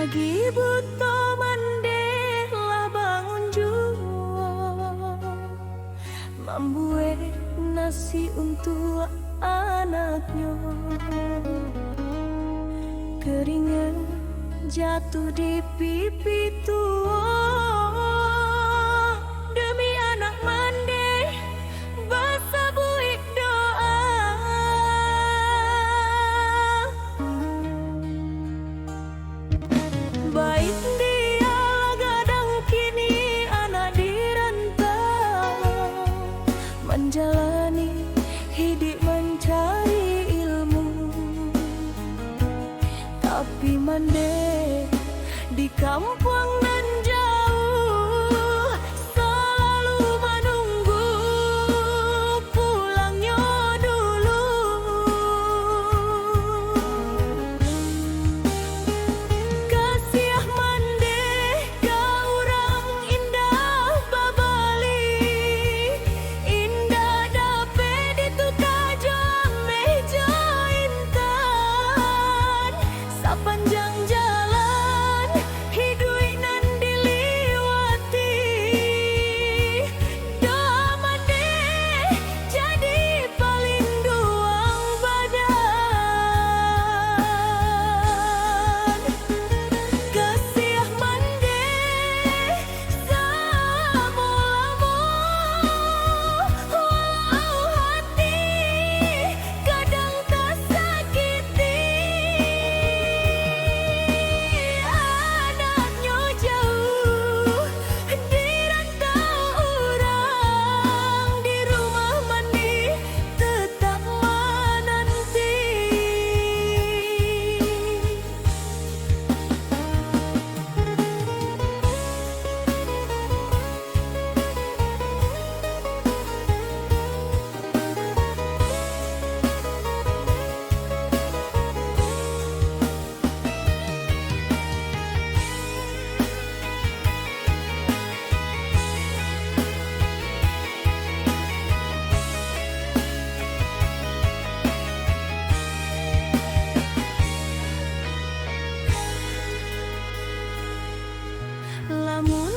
Lagi butuh mandeh lah bangun jua, membuat nasi untuk anaknya. Keringat jatuh di pipi tua, demi anak mandeh basa buik doa. Baik dia gadang kini anak dirantau, menjalani hidup mencari ilmu. Tapi mandeh di kampung nan jauh, selalu menunggu pulangnya dulu. Kasiah mandeh kau orang indah babali, indah dapat ditukar jam meja intan. Sepanjang jalan hidup nan diliwati, doa mandeh jadi paling duang badan. Kasiah mandeh semulamu, walau hati kadang tersakiti. Anaknya jauh dirantau orang, di rumah mandi tetap menanti. Lamun